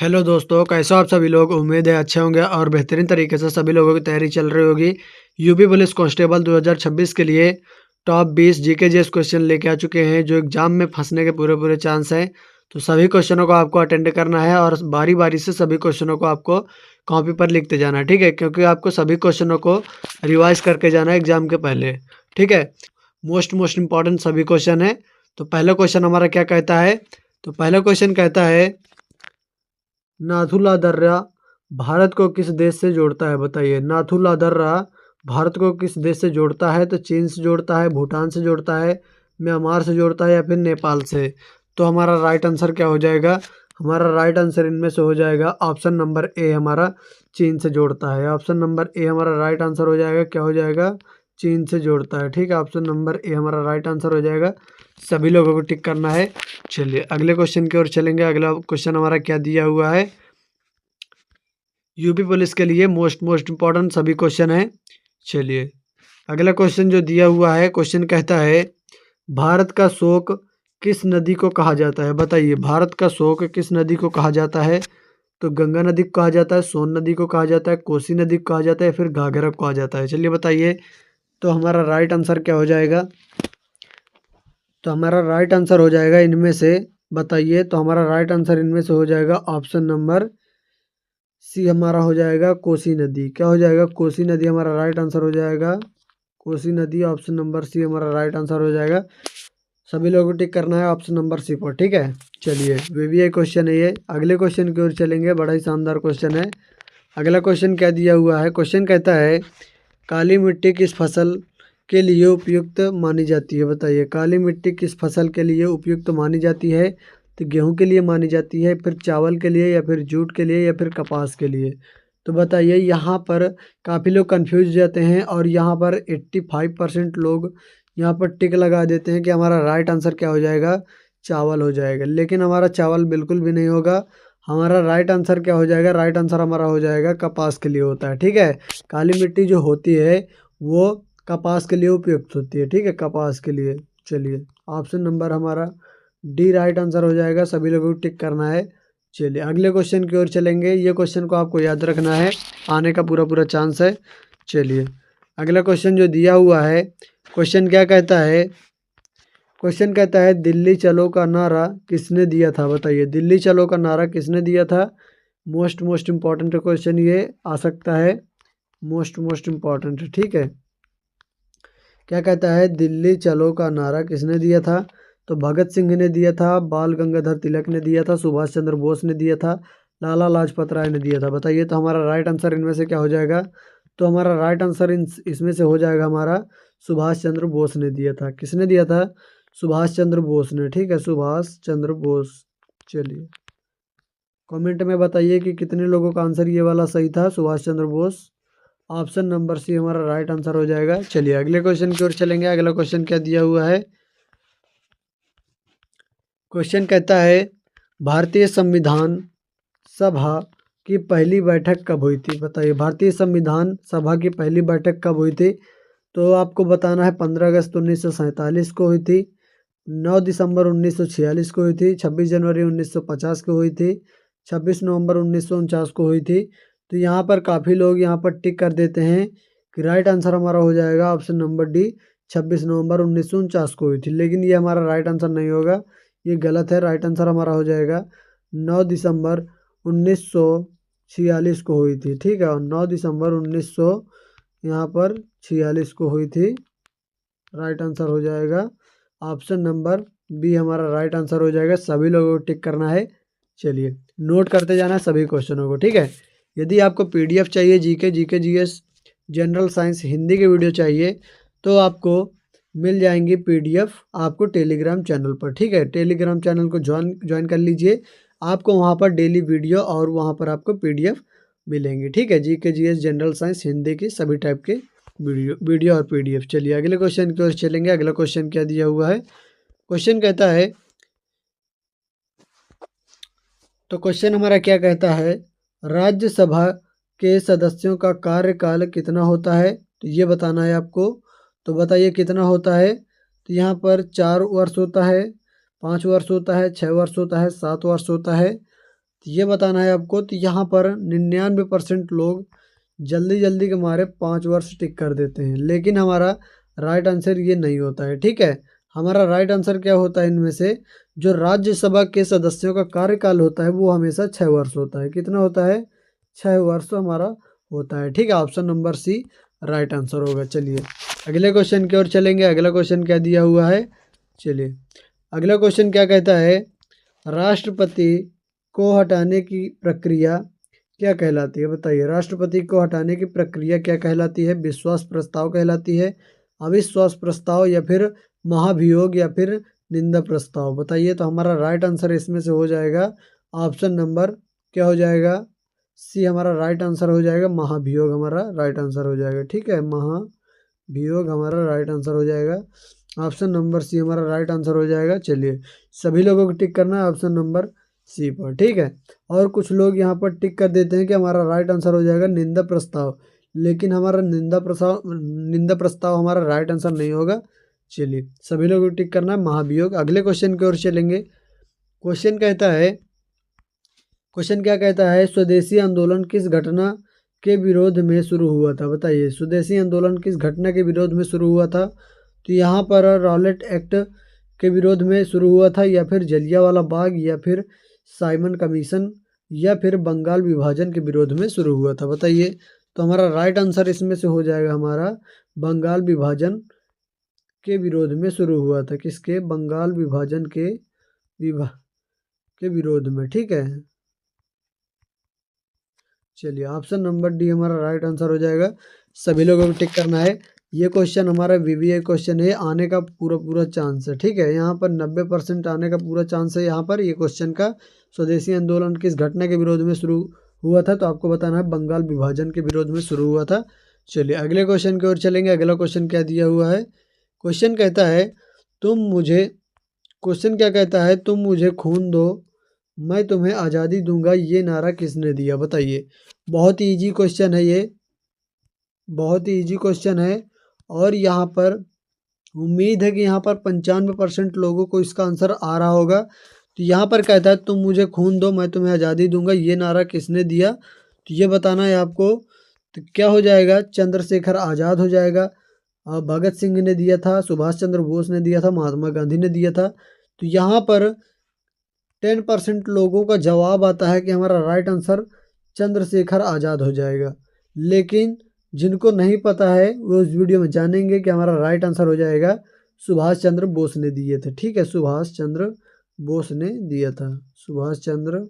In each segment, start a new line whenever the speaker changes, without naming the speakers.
Hello दोस्तों, कैसे हो आप सभी लोग। उम्मीद है अच्छे होंगे और बेहतरीन तरीके से सभी लोगों की तैयारी चल रही होगी। यूपी पुलिस कांस्टेबल 2026 के लिए टॉप 20 जीके जीएस क्वेश्चन लेके आ चुके हैं जो एग्जाम में फंसने के पूरे पूरे चांस हैं। तो सभी क्वेश्चनों को आपको अटेंड करना है और बारी बारी से सभी क्वेश्चनों को आपको कॉपी पर लिखते जाना है, ठीक है। क्योंकि आपको सभी क्वेश्चनों को रिवाइज करके जाना है एग्जाम के पहले, ठीक है। मोस्ट इंपॉर्टेंट सभी क्वेश्चन है। तो पहला क्वेश्चन हमारा क्या कहता है। तो पहला क्वेश्चन कहता है, नाथुला दर्रा भारत को किस देश से जोड़ता है, बताइए। नाथुला दर्रा भारत को किस देश से जोड़ता है। तो चीन से जोड़ता है, भूटान से जोड़ता है, म्यांमार से जोड़ता है या फिर नेपाल से। तो हमारा राइट आंसर क्या हो जाएगा। हमारा राइट आंसर इनमें से हो जाएगा ऑप्शन नंबर ए, हमारा चीन से जोड़ता है। ऑप्शन नंबर ए हमारा राइट आंसर हो जाएगा। क्या हो जाएगा, चीन से जोड़ता है, ठीक है। ऑप्शन नंबर ए हमारा राइट आंसर हो जाएगा। सभी लोगों को टिक करना है। चलिए अगले क्वेश्चन की ओर चलेंगे। अगला क्वेश्चन हमारा क्या दिया हुआ है। यूपी पुलिस के लिए मोस्ट इंपॉर्टेंट सभी क्वेश्चन है। चलिए अगला क्वेश्चन जो दिया हुआ है, क्वेश्चन कहता है, भारत का शोक किस नदी को कहा जाता है, बताइए। भारत का शोक किस नदी को कहा जाता है। तो गंगा नदी को कहा जाता है, सोन नदी को कहा जाता है, कोसी नदी को कहा जाता है, फिर घाघरा को कहा जाता है। चलिए बताइए। तो हमारा राइट आंसर क्या हो जाएगा। तो हमारा राइट आंसर हो जाएगा इनमें से, बताइए। तो हमारा राइट आंसर इनमें से हो जाएगा ऑप्शन नंबर सी, हमारा हो जाएगा कोसी नदी। क्या हो जाएगा, कोसी नदी हमारा राइट आंसर हो जाएगा। कोसी नदी ऑप्शन नंबर सी हमारा राइट आंसर हो जाएगा। सभी लोगों को टिक करना है ऑप्शन नंबर सी पर, ठीक है। चलिए वीवीआई क्वेश्चन है ये। अगले क्वेश्चन की ओर चलेंगे, बड़ा ही शानदार क्वेश्चन है। अगला क्वेश्चन क्या दिया हुआ है, क्वेश्चन कहता है, काली मिट्टी किस फसल के लिए उपयुक्त मानी जाती है, बताइए। काली मिट्टी किस फसल के लिए उपयुक्त मानी जाती है। तो गेहूं के लिए मानी जाती है, फिर चावल के लिए, या फिर जूट के लिए, या फिर कपास के लिए। तो बताइए। यहाँ पर काफ़ी लोग कंफ्यूज हो जाते हैं और यहाँ पर 85% लोग यहाँ पर टिक लगा देते हैं कि हमारा राइट आंसर क्या हो जाएगा, चावल हो जाएगा। लेकिन हमारा चावल बिल्कुल भी नहीं होगा। हमारा राइट आंसर क्या हो जाएगा, राइट आंसर हमारा हो जाएगा कपास के लिए होता है, ठीक है। काली मिट्टी जो होती है वो कपास के लिए उपयुक्त होती है, ठीक है, कपास के लिए। चलिए ऑप्शन नंबर हमारा डी राइट आंसर हो जाएगा। सभी लोगों को टिक करना है। चलिए अगले क्वेश्चन की ओर चलेंगे। ये क्वेश्चन को आपको याद रखना है, आने का पूरा पूरा चांस है। चलिए अगला क्वेश्चन जो दिया हुआ है, क्वेश्चन क्या कहता है। क्वेश्चन कहता है, दिल्ली चलो का नारा किसने दिया था, बताइए। दिल्ली चलो का नारा किसने दिया था। मोस्ट इम्पॉर्टेंट क्वेश्चन ये आ सकता है। मोस्ट इम्पॉर्टेंट, ठीक है। क्या कहता है, दिल्ली चलो का नारा किसने दिया था। तो भगत सिंह ने दिया था, बाल गंगाधर तिलक ने दिया था, सुभाष चंद्र बोस ने दिया था, लाला लाजपत राय ने दिया था। बताइए। तो हमारा राइट आंसर इनमें से क्या हो जाएगा। तो हमारा राइट आंसर इसमें से हो जाएगा हमारा सुभाष चंद्र बोस ने दिया था। किसने दिया था, सुभाष चंद्र बोस ने, ठीक है, सुभाष चंद्र बोस। चलिए कमेंट में बताइए कि कितने लोगों का आंसर ये वाला सही था, सुभाष चंद्र बोस। ऑप्शन नंबर सी हमारा राइट आंसर हो जाएगा। चलिए अगले क्वेश्चन की ओर चलेंगे। अगला क्वेश्चन क्या दिया हुआ है, क्वेश्चन कहता है, भारतीय संविधान सभा की पहली बैठक कब हुई थी, बताइए। भारतीय संविधान सभा की पहली बैठक कब हुई थी। तो आपको बताना है 15 अगस्त 1947 को हुई थी, 9 दिसंबर 1946 को हुई थी, 26 जनवरी 1950 को हुई थी, 26 नवंबर 1949 को हुई थी। तो यहाँ पर काफ़ी लोग यहाँ पर टिक कर देते हैं कि राइट आंसर हमारा हो जाएगा ऑप्शन नंबर डी, 26 नवंबर 1949 को हुई थी। लेकिन ये हमारा राइट आंसर नहीं होगा, ये गलत है। राइट आंसर हमारा हो जाएगा 9 दिसंबर 1946 को हुई थी, ठीक है। और 9 दिसंबर 1900 यहाँ पर 46 को हुई थी। राइट आंसर हो जाएगा ऑप्शन नंबर बी, हमारा राइट आंसर हो जाएगा। सभी लोगों को टिक करना है। चलिए नोट करते जाना है सभी क्वेश्चनों को, ठीक है। यदि आपको पीडीएफ चाहिए GK GS general science Hindi के वीडियो चाहिए तो आपको मिल जाएंगी पीडीएफ आपको टेलीग्राम चैनल पर, ठीक है। टेलीग्राम चैनल को ज्वाइन कर लीजिए। आपको वहाँ पर डेली वीडियो और वहाँ पर आपको पीडीएफ मिलेंगे, ठीक है। GK GS general science Hindi की सभी टाइप के वीडियो और पीडीएफ। चलिए अगले क्वेश्चन की ओर चलेंगे। अगला क्वेश्चन क्या दिया हुआ है, क्वेश्चन कहता है, तो क्वेश्चन हमारा क्या कहता है, राज्यसभा के सदस्यों का कार्यकाल कितना होता है। तो ये बताना है आपको। तो बताइए कितना होता है। तो यहाँ पर 4 वर्ष होता है, 5 वर्ष होता है, 6 वर्ष होता है, 7 वर्ष होता है, तो ये बताना है आपको। तो यहाँ पर 99% लोग जल्दी जल्दी के मारे 5 वर्ष टिक कर देते हैं, लेकिन हमारा राइट आंसर ये नहीं होता है। ठीक है, हमारा राइट आंसर क्या होता है, इनमें से जो राज्यसभा के सदस्यों का कार्यकाल होता है वो हमेशा 6 वर्ष होता है। कितना होता है, 6 वर्ष हमारा होता है। ठीक है, option number C right answer होगा। चलिए अगले क्वेश्चन की ओर चलेंगे। अगला क्वेश्चन क्या दिया हुआ है, चलिए अगला क्वेश्चन क्या कहता है, राष्ट्रपति को हटाने की प्रक्रिया क्या कहलाती है, बताइए। राष्ट्रपति को हटाने की प्रक्रिया क्या कहलाती है, विश्वास प्रस्ताव कहलाती है, अविश्वास प्रस्ताव, या फिर महाभियोग, या फिर निंदा प्रस्ताव, बताइए। तो हमारा राइट आंसर इसमें से हो जाएगा ऑप्शन नंबर क्या हो जाएगा, सी हमारा राइट आंसर हो जाएगा, महाभियोग हमारा राइट आंसर हो जाएगा। ठीक है, महाभियोग हमारा राइट आंसर हो जाएगा। ऑप्शन नंबर सी हमारा राइट आंसर हो जाएगा। चलिए सभी लोगों को टिक करना है ऑप्शन नंबर सी पर। ठीक है, और कुछ लोग यहाँ पर टिक कर देते हैं कि हमारा राइट आंसर हो जाएगा निंदा प्रस्ताव, लेकिन हमारा निंदा प्रस्ताव हमारा राइट आंसर नहीं होगा। चलिए सभी लोगों को टिक करना है महाभियोग। अगले क्वेश्चन की ओर चलेंगे। क्वेश्चन क्या कहता है, स्वदेशी आंदोलन किस घटना के विरोध में शुरू हुआ था, बताइए। स्वदेशी आंदोलन किस घटना के विरोध में शुरू हुआ था, तो यहाँ पर रॉलेट एक्ट के विरोध में शुरू हुआ था, या फिर जलियांवाला बाग, या फिर साइमन कमीशन, या फिर बंगाल विभाजन के विरोध में शुरू हुआ था, बताइए। तो हमारा राइट आंसर इसमें से हो जाएगा हमारा बंगाल विभाजन के विरोध में शुरू हुआ था। किसके, बंगाल विभाजन के विरोध में। ठीक है, चलिए ऑप्शन नंबर डी हमारा राइट आंसर हो जाएगा। सभी लोगों को टिक करना है। ये क्वेश्चन हमारा वीवीआई क्वेश्चन है, आने का पूरा चांस है। ठीक है, यहाँ पर 90% आने का पूरा चांस है यहाँ पर ये क्वेश्चन का। स्वदेशी आंदोलन किस घटना के विरोध में शुरू हुआ था, तो आपको बताना है बंगाल विभाजन के विरोध में शुरू हुआ था। चलिए अगले क्वेश्चन की ओर चलेंगे। अगला क्वेश्चन क्या दिया हुआ है, क्वेश्चन कहता है तुम मुझे खून दो मैं तुम्हें आज़ादी दूंगा, ये नारा किसने दिया, बताइए। बहुत ही ईजी क्वेश्चन है ये, बहुत ही ईजी क्वेश्चन है, और यहाँ पर उम्मीद है कि यहाँ पर 95% लोगों को इसका आंसर आ रहा होगा। तो यहाँ पर कहता है तुम मुझे खून दो मैं तुम्हें आज़ादी दूंगा, ये नारा किसने दिया, तो ये बताना है आपको। तो क्या हो जाएगा, चंद्रशेखर आज़ाद हो जाएगा, भगत सिंह ने दिया था, सुभाष चंद्र बोस ने दिया था, महात्मा गांधी ने दिया था। तो यहाँ पर 10% लोगों का जवाब आता है कि हमारा राइट आंसर चंद्रशेखर आज़ाद हो जाएगा, लेकिन जिनको नहीं पता है वो उस वीडियो में जानेंगे कि हमारा राइट आंसर हो जाएगा सुभाष चंद्र बोस ने दिए थे। ठीक है, सुभाष चंद्र बोस ने दिया था, सुभाष चंद्र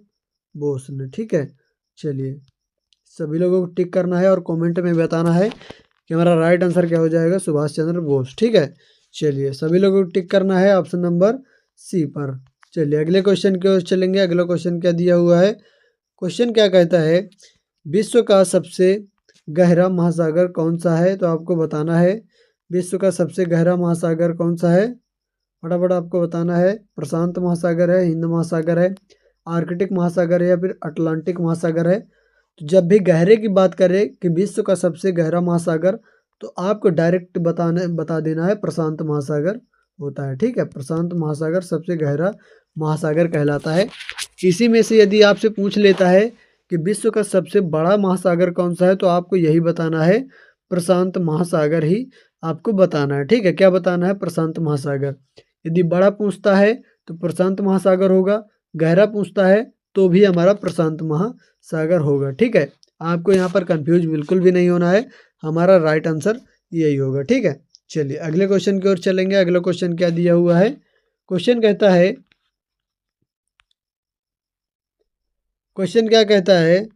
बोस ने। ठीक है, चलिए सभी लोगों को टिक करना है और कमेंट में बताना है कि हमारा राइट आंसर क्या हो जाएगा, सुभाष चंद्र बोस। ठीक है, चलिए सभी लोगों को टिक करना है ऑप्शन नंबर सी पर। चलिए अगले क्वेश्चन की ओर चलेंगे। अगला क्वेश्चन क्या दिया हुआ है, क्वेश्चन क्या कहता है, विश्व का सबसे गहरा महासागर कौन सा है, तो आपको बताना है विश्व का सबसे गहरा महासागर कौन सा है, फटाफट आपको बताना है। प्रशांत महासागर है, हिंद महासागर है, आर्कटिक महासागर है, या फिर अटलांटिक महासागर है। तो जब भी गहरे की बात करें कि विश्व का सबसे गहरा महासागर, तो आपको डायरेक्ट बता देना है प्रशांत महासागर होता है। ठीक है, प्रशांत महासागर सबसे गहरा महासागर कहलाता है। इसी में से यदि आपसे पूछ लेता है कि विश्व का सबसे बड़ा महासागर कौन सा है, तो आपको यही बताना है प्रशांत महासागर ही आपको बताना है। ठीक है, क्या बताना है, प्रशांत महासागर। यदि बड़ा पूछता है तो प्रशांत महासागर होगा, गहरा पूछता है तो भी हमारा प्रशांत महासागर होगा। ठीक है, आपको यहाँ पर कंफ्यूज बिल्कुल भी नहीं होना है, हमारा राइट आंसर यही होगा। ठीक है, चलिए अगले क्वेश्चन की ओर चलेंगे। अगला क्वेश्चन क्या दिया हुआ है, क्वेश्चन क्या कहता है,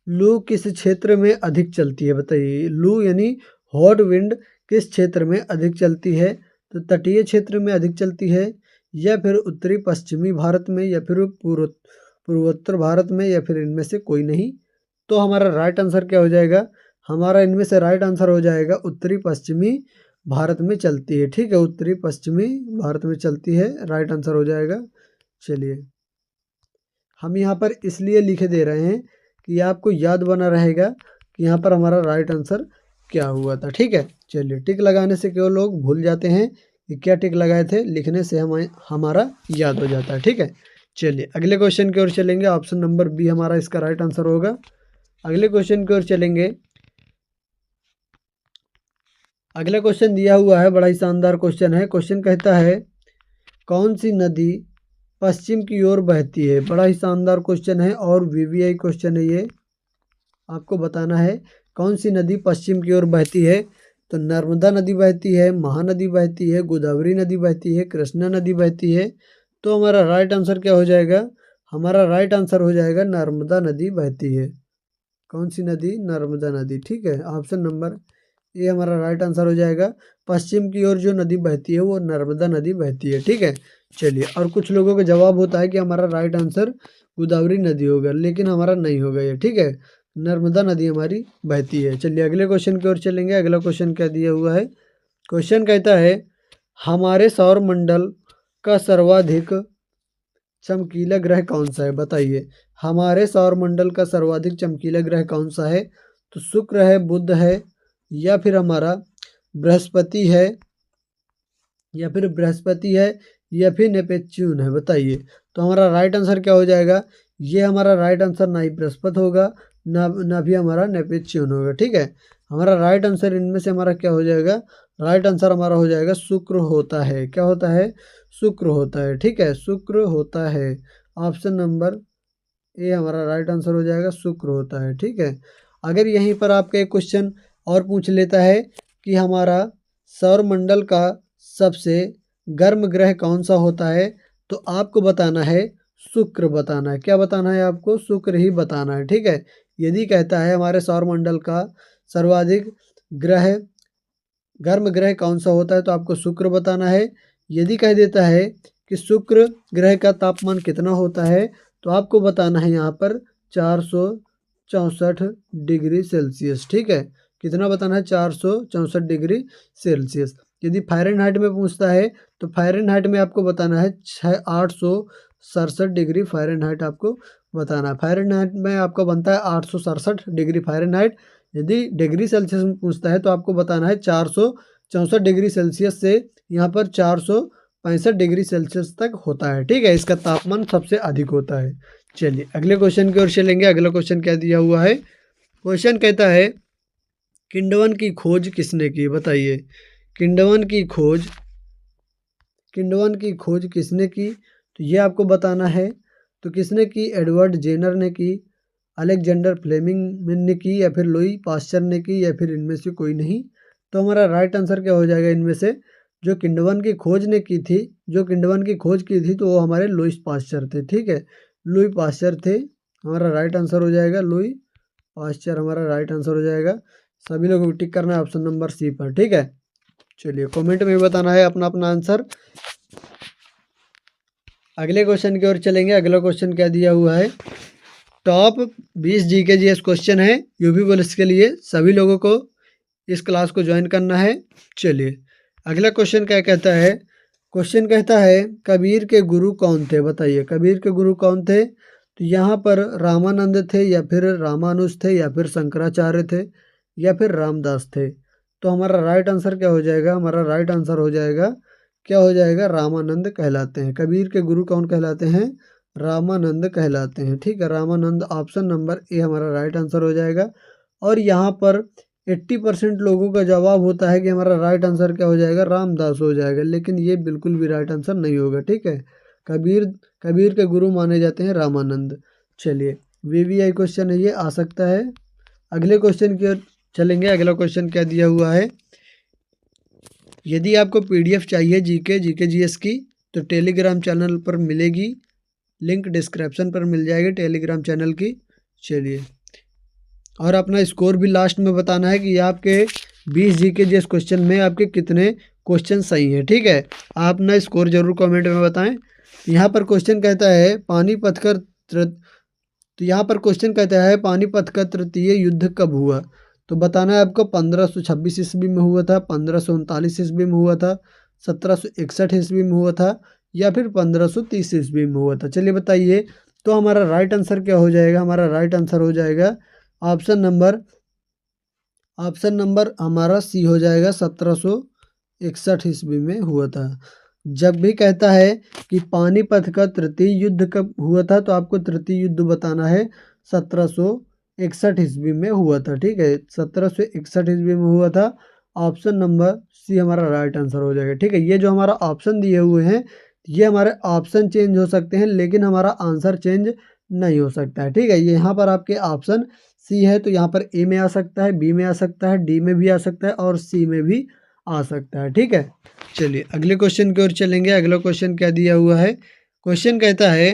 लू किस क्षेत्र में अधिक चलती है, बताइए। लू यानी हॉट विंड किस क्षेत्र में अधिक चलती है, तो तटीय क्षेत्र में अधिक चलती है, या फिर उत्तरी पश्चिमी भारत में, या फिर पूर्वोत्तर भारत में, या फिर इनमें से कोई नहीं। तो हमारा राइट आंसर क्या हो जाएगा, हमारा इनमें से राइट आंसर हो जाएगा उत्तरी पश्चिमी भारत में चलती है। ठीक है, उत्तरी पश्चिमी भारत में चलती है, राइट आंसर हो जाएगा। चलिए हम यहाँ पर इसलिए लिखे दे रहे हैं कि आपको याद बना रहेगा कि यहाँ पर हमारा राइट आंसर क्या हुआ था। ठीक है, चलिए टिक लगाने से क्यों लोग भूल जाते हैं कि क्या टिक लगाए थे, लिखने से हमारा याद हो जाता है। ठीक है, चलिए अगले क्वेश्चन की ओर चलेंगे। ऑप्शन नंबर बी हमारा इसका राइट आंसर होगा। अगले क्वेश्चन की ओर चलेंगे। अगला क्वेश्चन दिया हुआ है, बड़ा ही शानदार क्वेश्चन है। क्वेश्चन कहता है कौन सी नदी पश्चिम की ओर बहती है। बड़ा ही शानदार क्वेश्चन है और वीवीआई क्वेश्चन है ये। आपको बताना है कौन सी नदी पश्चिम की ओर बहती है। तो नर्मदा नदी बहती है, महानदी बहती है, गोदावरी नदी बहती है, कृष्णा नदी बहती है। तो हमारा राइट आंसर क्या हो जाएगा? हमारा राइट आंसर हो जाएगा नर्मदा नदी बहती है। कौन सी नदी? नर्मदा नदी। ठीक है, ऑप्शन नंबर ए हमारा राइट आंसर हो जाएगा। पश्चिम की ओर जो नदी बहती है वो नर्मदा नदी बहती है। ठीक है, चलिए। और कुछ लोगों का जवाब होता है कि हमारा राइट आंसर गोदावरी नदी होगा, लेकिन हमारा नहीं होगा ये। ठीक है, नर्मदा नदी हमारी बहती है। चलिए अगले क्वेश्चन की ओर चलेंगे। अगला क्वेश्चन क्या दिया हुआ है? क्वेश्चन कहता है हमारे सौर मंडल का सर्वाधिक चमकीला ग्रह कौन सा है? बताइए, हमारे सौर मंडल का सर्वाधिक चमकीला ग्रह कौन सा है? तो शुक्र है, बुध है, या फिर हमारा बृहस्पति है, या फिर नेपच्यून है। बताइए, तो हमारा राइट आंसर क्या हो जाएगा? ये हमारा राइट आंसर ना ही बृहस्पति होगा, ना भी हमारा नेपच्यून होगा। ठीक है, हमारा राइट आंसर इनमें से हमारा क्या हो जाएगा? राइट आंसर हमारा हो जाएगा शुक्र होता है। क्या होता है? शुक्र होता है। ठीक है, शुक्र होता है। ऑप्शन नंबर ए हमारा राइट आंसर हो जाएगा, शुक्र होता है। ठीक है, अगर यहीं पर आपका एक क्वेश्चन और पूछ लेता है कि हमारा सौर मंडल का सबसे गर्म ग्रह कौन सा होता है, तो आपको बताना है शुक्र बताना है। क्या बताना है आपको? शुक्र ही बताना है। ठीक है, यदि कहता है हमारे सौर मंडल का सर्वाधिक गर्म ग्रह कौन सा होता है, तो आपको शुक्र बताना है। यदि कह देता है कि शुक्र ग्रह का तापमान कितना होता है, तो आपको बताना है यहाँ पर 464 डिग्री सेल्सियस। ठीक है, कितना बताना है? 464 डिग्री सेल्सियस। यदि फ़ारेनहाइट में पूछता है, तो फ़ारेनहाइट में आपको बताना है 867 डिग्री फ़ारेनहाइट आपको बताना है। फ़ारेनहाइट में आपका बनता है 867 डिग्री फ़ारेनहाइट। यदि डिग्री सेल्सियस में पूछता है, तो आपको बताना है 464 डिग्री सेल्सियस से यहाँ पर 465 डिग्री सेल्सियस तक होता है। ठीक है, इसका तापमान सबसे अधिक होता है। चलिए अगले क्वेश्चन की ओर चलेंगे। अगला क्वेश्चन क्या दिया हुआ है? क्वेश्चन कहता है किंडवन की खोज किसने की? बताइए, किंडवन की खोज किसने की? तो ये आपको बताना है। तो किसने की? एडवर्ड जेनर ने की, अलेक्जेंडर फ्लेमिंग ने की, या फिर लुई पास्चर ने की, या फिर इनमें से कोई नहीं। तो हमारा राइट आंसर क्या हो जाएगा इनमें से? जो किंडवन की खोज की थी तो वो हमारे लुईस पास्चर थे। ठीक है, लुई पास्चर थे। हमारा राइट आंसर हो जाएगा लुई पास्चर, हमारा राइट आंसर हो जाएगा। सभी लोगों को टिक करना है ऑप्शन नंबर सी पर। ठीक है, चलिए कमेंट में बताना है अपना अपना आंसर। अगले क्वेश्चन की ओर चलेंगे। अगला क्वेश्चन क्या दिया हुआ है? टॉप 20 जीके जीएस क्वेश्चन है यूपी पुलिस के लिए। सभी लोगों को इस क्लास को ज्वाइन करना है। चलिए अगला क्वेश्चन क्या कहता है? क्वेश्चन कहता है कबीर के गुरु कौन थे? बताइए, कबीर के गुरु कौन थे? तो यहाँ पर रामानंद थे, या फिर रामानुज थे, या फिर शंकराचार्य थे, या फिर रामदास थे। तो हमारा राइट आंसर क्या हो जाएगा? हमारा राइट आंसर हो जाएगा, क्या हो जाएगा? रामानंद कहलाते हैं। कबीर के गुरु कौन कहलाते हैं? रामानंद कहलाते हैं। ठीक है, रामानंद। ऑप्शन नंबर ए हमारा राइट आंसर हो जाएगा। और यहाँ पर 80% लोगों का जवाब होता है कि हमारा राइट आंसर क्या हो जाएगा? रामदास हो जाएगा, लेकिन ये बिल्कुल भी राइट आंसर नहीं होगा। ठीक है, कबीर के गुरु माने जाते हैं रामानंद। चलिए वीवीआई क्वेश्चन है ये, आ सकता है। अगले क्वेश्चन की ओर चलेंगे। अगला क्वेश्चन क्या दिया हुआ है? यदि आपको पीडीएफ चाहिए जीके जीएस की, तो टेलीग्राम चैनल पर मिलेगी, लिंक डिस्क्रिप्शन पर मिल जाएगी टेलीग्राम चैनल की। चलिए, और अपना स्कोर भी लास्ट में बताना है कि आपके 20 जीके जीएस क्वेश्चन में आपके कितने क्वेश्चन सही हैं। ठीक है, आप ना स्कोर जरूर कमेंट में बताएं। यहाँ पर क्वेश्चन कहता है पानीपत का तृतीय युद्ध कब हुआ? तो बताना है आपको 1526 ईस्वी में हुआ था, 1539 ईस्वी में हुआ था, 1761 ईस्वी में हुआ था, या फिर 1530 ईस्वी में हुआ था। चलिए बताइए, तो हमारा राइट आंसर क्या हो जाएगा? हमारा राइट आंसर हो जाएगा ऑप्शन नंबर हमारा सी हो जाएगा, 1761 ईस्वी में हुआ था। जब भी कहता है कि पानीपत का तृतीय युद्ध कब हुआ था, तो आपको तृतीय युद्ध बताना है 1761 ईस्वी में हुआ था। ठीक है, 1761 ईस्वी में हुआ था। ऑप्शन नंबर सी हमारा राइट आंसर हो जाएगा। ठीक है, ये जो हमारा ऑप्शन दिए हुए हैं, ये हमारे ऑप्शन चेंज हो सकते हैं, लेकिन हमारा आंसर चेंज नहीं हो सकता है। ठीक है, ये यहाँ पर आपके ऑप्शन सी है, तो यहाँ पर ए में आ सकता है, बी में आ सकता है, डी में भी आ सकता है और सी में भी आ सकता है। ठीक है, चलिए अगले क्वेश्चन की ओर चलेंगे। अगला क्वेश्चन क्या दिया हुआ है? क्वेश्चन कहता है,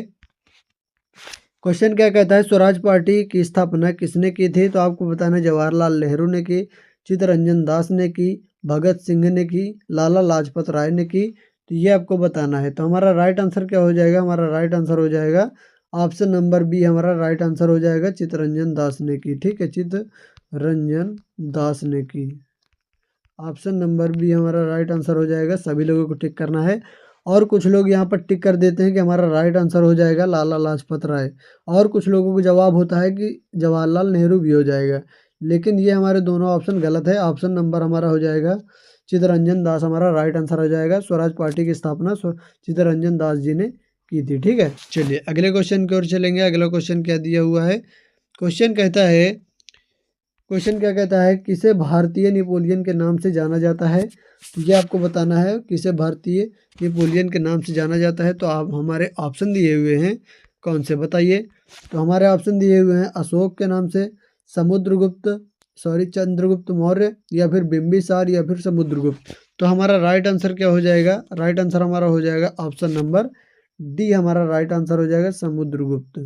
क्वेश्चन क्या कहता है, स्वराज पार्टी की स्थापना किसने की थी? तो आपको बताना है जवाहरलाल नेहरू ने की, चित्तरंजन दास ने की, भगत सिंह ने की, लाला लाजपत राय ने की। तो ये आपको बताना है। तो हमारा राइट आंसर क्या हो जाएगा? हमारा राइट आंसर हो जाएगा ऑप्शन नंबर बी हमारा राइट आंसर हो जाएगा, चित्तरंजन दास ने की। ठीक है, चित्तरंजन दास ने की। ऑप्शन नंबर बी हमारा राइट आंसर हो जाएगा। सभी लोगों को टिक करना है। और कुछ लोग यहाँ पर टिक कर देते हैं कि हमारा राइट आंसर हो जाएगा लाला लाजपत राय, और कुछ लोगों को जवाब होता है कि जवाहरलाल नेहरू भी हो जाएगा, लेकिन ये हमारे दोनों ऑप्शन गलत है। ऑप्शन नंबर हमारा हो जाएगा चित्तरंजन दास, हमारा राइट आंसर हो जाएगा। स्वराज पार्टी की स्थापना चित्तरंजन दास जी ने की थी। ठीक है, चलिए अगले क्वेश्चन की ओर चलेंगे। अगला क्वेश्चन क्या दिया हुआ है? क्वेश्चन कहता है, क्वेश्चन क्या कहता है, किसे भारतीय नेपोलियन के नाम से जाना जाता है? तो ये आपको बताना है, किसे भारतीय नेपोलियन के नाम से जाना जाता है। तो आप हमारे ऑप्शन दिए हुए हैं, कौन से बताइए? तो हमारे ऑप्शन दिए हुए हैं अशोक के नाम से, चंद्रगुप्त मौर्य, या फिर बिंबिसार, या फिर समुद्रगुप्त। तो हमारा राइट आंसर क्या हो जाएगा? राइट आंसर हमारा हो जाएगा ऑप्शन नंबर डी, हमारा राइट आंसर हो जाएगा समुद्रगुप्त।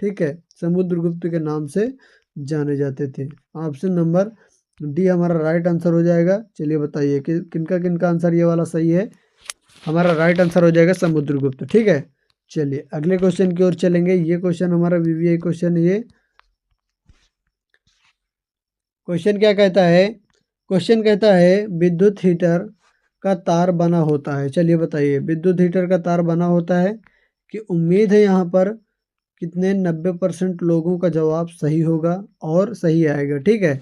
ठीक है, समुद्रगुप्त के नाम से जाने जाते थे। ऑप्शन नंबर डी हमारा राइट आंसर हो जाएगा। चलिए बताइए कि किनका किनका आंसर ये वाला सही है? हमारा राइट आंसर हो जाएगा समुद्रगुप्त। ठीक है, चलिए अगले क्वेश्चन की ओर चलेंगे। ये क्वेश्चन हमारा वीवीआई क्वेश्चन है। ये क्वेश्चन क्या कहता है? क्वेश्चन कहता है विद्युत हीटर का तार बना होता है। चलिए बताइए, विद्युत हीटर का तार बना होता है कि उम्मीद है यहाँ पर कितने 90% लोगों का जवाब सही होगा और सही आएगा। ठीक है,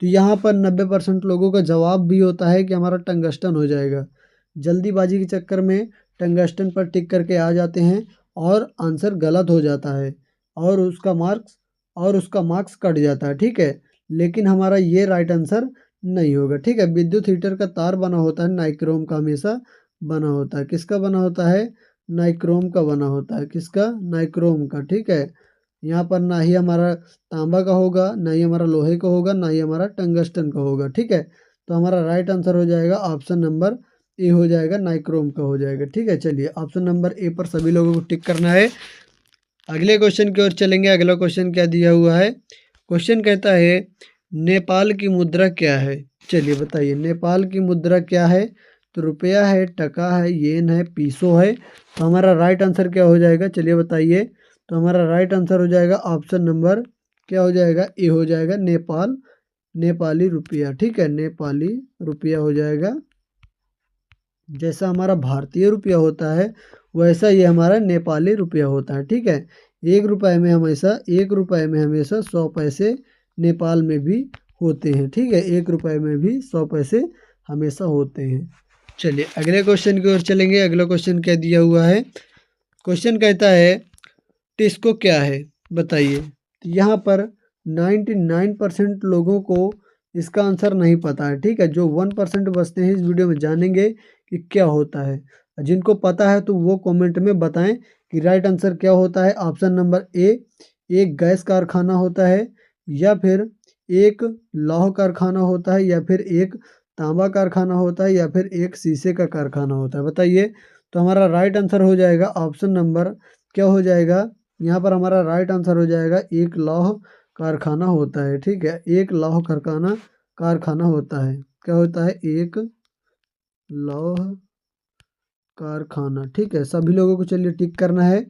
तो यहाँ पर 90% लोगों का जवाब भी होता है कि हमारा टंगस्टन हो जाएगा। जल्दीबाजी के चक्कर में टंगस्टन पर टिक करके आ जाते हैं और आंसर गलत हो जाता है और उसका मार्क्स कट जाता है। ठीक है, लेकिन हमारा ये राइट आंसर नहीं होगा। ठीक है, विद्युत हीटर का तार बना होता है नाइक्रोम का, हमेशा बना होता है। किसका बना होता है? नाइक्रोम का बना होता है। किसका? नाइक्रोम का। ठीक है, यहाँ पर ना ही हमारा तांबा का होगा, ना ही हमारा लोहे का होगा, ना ही हमारा टंगस्टन का होगा। ठीक है, तो हमारा राइट आंसर हो जाएगा ऑप्शन नंबर ए हो जाएगा, नाइक्रोम का हो जाएगा। ठीक है, चलिए ऑप्शन नंबर ए पर सभी लोगों को टिक करना है। अगले क्वेश्चन की ओर चलेंगे। अगला क्वेश्चन क्या दिया हुआ है? क्वेश्चन कहता है नेपाल की मुद्रा क्या है? चलिए बताइए, नेपाल की मुद्रा क्या है? तो रुपया है, टका है, येन है, पीसो है। तो हमारा राइट आंसर क्या हो जाएगा? चलिए बताइए। तो हमारा राइट आंसर हो जाएगा ऑप्शन नंबर क्या हो जाएगा? ए हो जाएगा, नेपाली रुपया। ठीक है, नेपाली रुपया हो जाएगा। जैसा हमारा भारतीय रुपया होता है वैसा ये हमारा नेपाली रुपया होता है। ठीक है, एक रुपये में हमेशा 100 पैसे नेपाल में भी होते हैं। ठीक है, 1 रुपये में भी 100 पैसे हमेशा होते हैं। चलिए अगले क्वेश्चन की ओर चलेंगे। अगला क्वेश्चन क्या दिया हुआ है? क्वेश्चन कहता है टिस्को क्या है? बताइए। यहाँ पर 99% लोगों को इसका आंसर नहीं पता है। ठीक है, जो 1% बचते हैं इस वीडियो में जानेंगे कि क्या होता है। जिनको पता है तो वो कमेंट में बताएं कि राइट आंसर क्या होता है। ऑप्शन नंबर ए एक गैस कारखाना होता है, या फिर एक लौह कारखाना होता है, या फिर एक तांबा कारखाना होता है, या फिर एक शीशे का कारखाना होता है। बताइए। तो हमारा राइट आंसर हो जाएगा ऑप्शन नंबर क्या हो जाएगा? यहाँ पर हमारा राइट आंसर हो जाएगा एक लौह कारखाना होता है। ठीक है, एक लौह कारखाना होता है। क्या होता है? एक लौह कारखाना। ठीक है, सभी लोगों को चलिए टिक करना है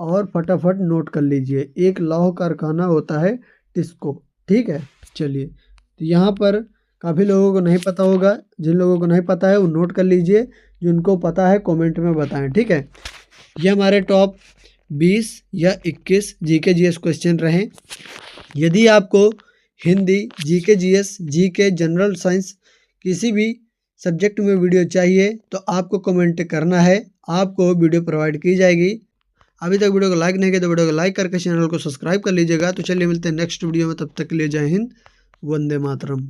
और फटाफट नोट कर लीजिए। एक लौह कारखाना होता है टिस्को। ठीक है, चलिए। तो यहाँ पर काफ़ी लोगों को नहीं पता होगा। जिन लोगों को नहीं पता है वो नोट कर लीजिए, जिनको पता है कमेंट में बताएं। ठीक है, ये हमारे टॉप 20 या 21 जीके जीएस क्वेश्चन रहे। यदि आपको Hindi, GK GS, GK, general science किसी भी सब्जेक्ट में वीडियो चाहिए तो आपको कमेंट करना है। आपको वीडियो प्रोवाइड की जाएगी। अभी तक वीडियो को लाइक नहीं किया तो वीडियो को लाइक करके चैनल को सब्सक्राइब कर लीजिएगा। तो चलिए मिलते हैं नेक्स्ट वीडियो में, तब तक के लिए जय हिंद, वंदे मातरम।